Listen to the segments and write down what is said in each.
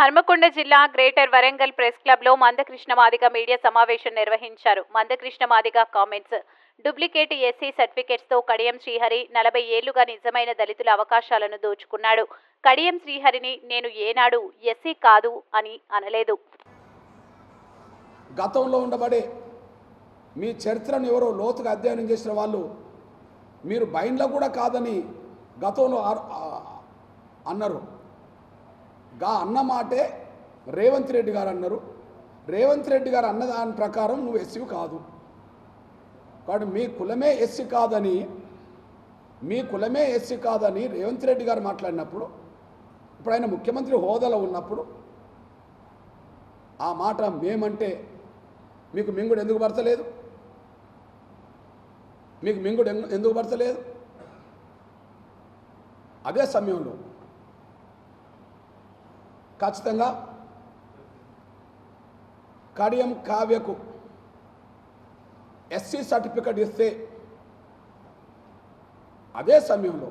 హన్మకొండ జిల్లా greater Warangal press club లో Mandakrishna Madiga media సమావేశం నిర్వహించారు. Manda Krishna Madiga comments. Duplicate SC certificates తో కడియం శ్రీహరి 40 ఏళ్లుగా నిజమైన దళితుల అవకాశాలను దోచుకున్నాడు. కడియం శ్రీహరిని నేను ఏనాడు ఎస్సీ కాదు అని అనలేదు. గతంలో ఉండబడే మీ చరిత్రను ఎవరో లోతుగా అధ్యయనం చేసిన వాళ్ళు మీరు బైండ్లో కూడా కాదని గతంలో అన్నారు. అన్న మాటే రేవంత్ రెడ్డి గారు అన్నారు. రేవంత్ రెడ్డి గారు అన్న దాని ప్రకారం నువ్వు ఎస్సీ కాదు, కాబట్టి మీ కులమే ఎస్సీ కాదని రేవంత్ రెడ్డి గారు మాట్లాడినప్పుడు, ఇప్పుడు ఆయన ముఖ్యమంత్రి హోదాలో ఉన్నప్పుడు ఆ మాట మేమంటే మీకు మింగుడు ఎందుకు పడతలేదు? ఎందుకు పడతలేదు? అదే సమయంలో ఖచ్చితంగా కడియం కావ్యకు ఎస్సీ సర్టిఫికెట్ ఇస్తే అదే సమయంలో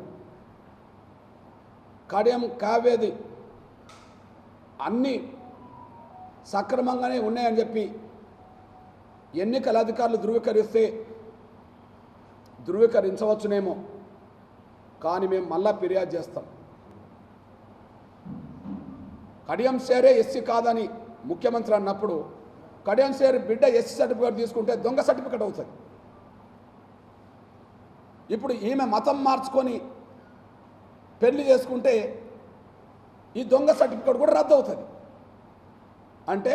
కడియం కావ్యది అన్నీ సక్రమంగానే ఉన్నాయని చెప్పి ఎన్నికల అధికారులు ధృవీకరించవచ్చునేమో, కానీ మేము మళ్ళా ఫిర్యాదు చేస్తాం. కడియం సేరే ఎస్సీ కాదని ముఖ్యమంత్రి అన్నప్పుడు కడియం సేర్ బిడ్డ ఎస్సీ సర్టిఫికేట్ తీసుకుంటే దొంగ సర్టిఫికేట్ అవుతుంది. ఇప్పుడు ఈమె మతం మార్చుకొని పెళ్లి చేసుకుంటే ఈ దొంగ సర్టిఫికేట్ కూడా రద్దు అవుతుంది. అంటే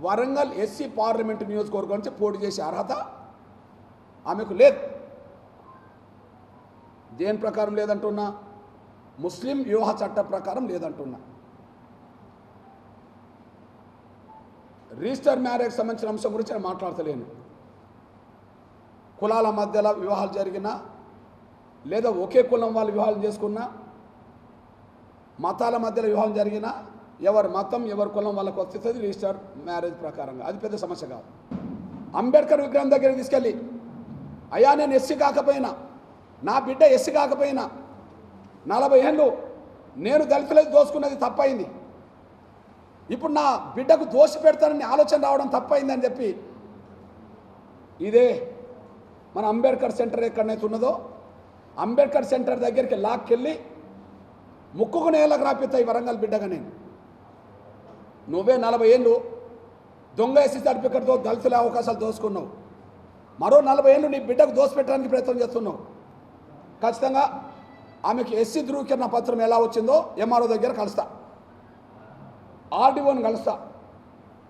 వరంగల్ ఎస్సీ పార్లమెంటు నియోజకవర్గం నుంచి పోటీ చేసే అర్హత ఆమెకు లేదు. దేని ప్రకారం లేదంటున్నా? ముస్లిం వివాహ చట్ట ప్రకారం లేదంటున్నా. రిజిస్టర్ మ్యారేజ్ సంబంధించిన అంశం గురించి నేను మాట్లాడతలేను. కులాల మధ్యలో వివాహాలు జరిగినా, లేదా ఒకే కులం వాళ్ళు వివాహాలు చేసుకున్నా, మతాల మధ్యలో వివాహం జరిగినా ఎవరి మతం ఎవరి కులం వాళ్ళకు వస్తుంది రిజిస్టర్ మ్యారేజ్ ప్రకారంగా. అది పెద్ద సమస్య కాదు. అంబేద్కర్ విగ్రహం దగ్గరికి తీసుకెళ్ళి, అయ్యా నేను ఎస్సీ కాకపోయినా, నా బిడ్డ ఎస్సీ కాకపోయినా 40 ఏళ్ళు నేను దళితులకు దోసుకున్నది తప్పైంది, ఇప్పుడు నా బిడ్డకు దోషి పెడతానని ఆలోచన రావడం తప్పైందని చెప్పి ఇదే మన అంబేద్కర్ సెంటర్ ఎక్కడైతే ఉన్నదో అంబేద్కర్ సెంటర్ దగ్గరికి లాక్కెళ్ళి ముక్కుకు నేలకు రాపిస్తాయి వరంగల్ బిడ్డగా నేను. నువ్వే 40 ఏళ్ళు దొంగ ఎస్సీ సర్టిఫికెట్తో దళితుల అవకాశాలు దోసుకున్నావు, మరో 40 ఏళ్ళు నీ బిడ్డకు దోసిపెట్టడానికి ప్రయత్నం చేస్తున్నావు. ఖచ్చితంగా ఆమెకి ఎస్సీ ధృవీకరణ పత్రం ఎలా వచ్చిందో ఎంఆర్ఓ దగ్గర కలుస్తా, ఆర్డీఓని కలుస్తా,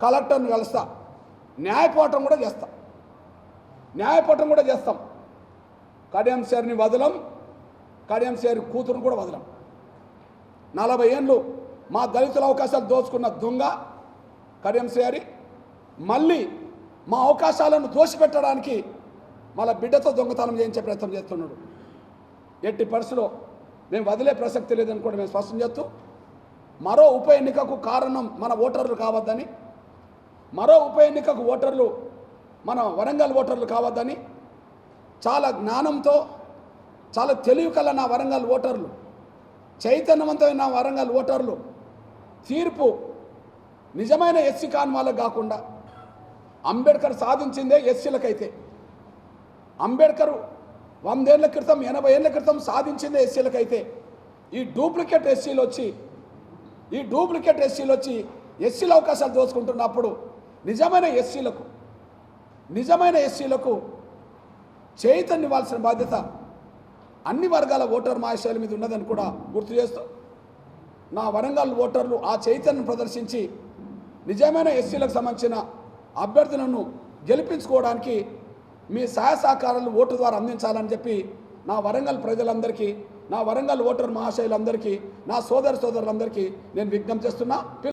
కలెక్టర్ని కలుస్తా, న్యాయపోవటం కూడా చేస్తాం. కడియం సేర్ని వదలం, కడియం సేర్ కూతురుని కూడా వదలం. 40 ఏళ్ళు మా దళితుల అవకాశాలు దోచుకున్న దొంగ కడియం సేరి మళ్ళీ మా అవకాశాలను దోషిపెట్టడానికి మళ్ళీ బిడ్డతో దొంగతనం చేయించే ప్రయత్నం చేస్తున్నాడు. ఎట్టి పరిస్థితిలో మేము వదిలే ప్రసక్తి లేదని కూడా మేము స్పష్టం చేస్తూ, మరో ఉప ఎన్నికకు కారణం మన ఓటర్లు కావద్దని, మరో ఉప ఎన్నికకు ఓటర్లు మన వరంగల్ ఓటర్లు కావద్దని, చాలా జ్ఞానంతో చాలా తెలివి కల నా వరంగల్ ఓటర్లు, చైతన్యవంతమైన నా వరంగల్ ఓటర్లు తీర్పు నిజమైన ఎస్సీ కాని వాళ్ళకు కాకుండా, అంబేద్కర్ సాధించిందే ఎస్సీలకైతే, అంబేద్కర్ 100 ఏళ్ల క్రితం 80 ఏళ్ల క్రితం సాధించిందే ఎస్సీలకైతే, ఈ డూప్లికేట్ ఎస్సీలు వచ్చి ఎస్సీల అవకాశాలు దోచుకుంటున్నప్పుడు నిజమైన ఎస్సీలకు చైతన్యం ఇవ్వాల్సిన బాధ్యత అన్ని వర్గాల ఓటర్ మహాశైల మీద ఉన్నదని కూడా గుర్తు చేస్తూ, నా వరంగల్ ఓటర్లు ఆ చైతన్యం ప్రదర్శించి నిజమైన ఎస్సీలకు సంబంధించిన అభ్యర్థులను గెలిపించుకోవడానికి మీ సహాయ సహకారాలు ఓటు ద్వారా అందించాలని చెప్పి నా వరంగల్ ప్రజలందరికీ, నా వరంగల్ ఓటర్ మహాశైలందరికీ, నా సోదరులందరికీ నేను విజ్ఞప్తి చేస్తున్నా.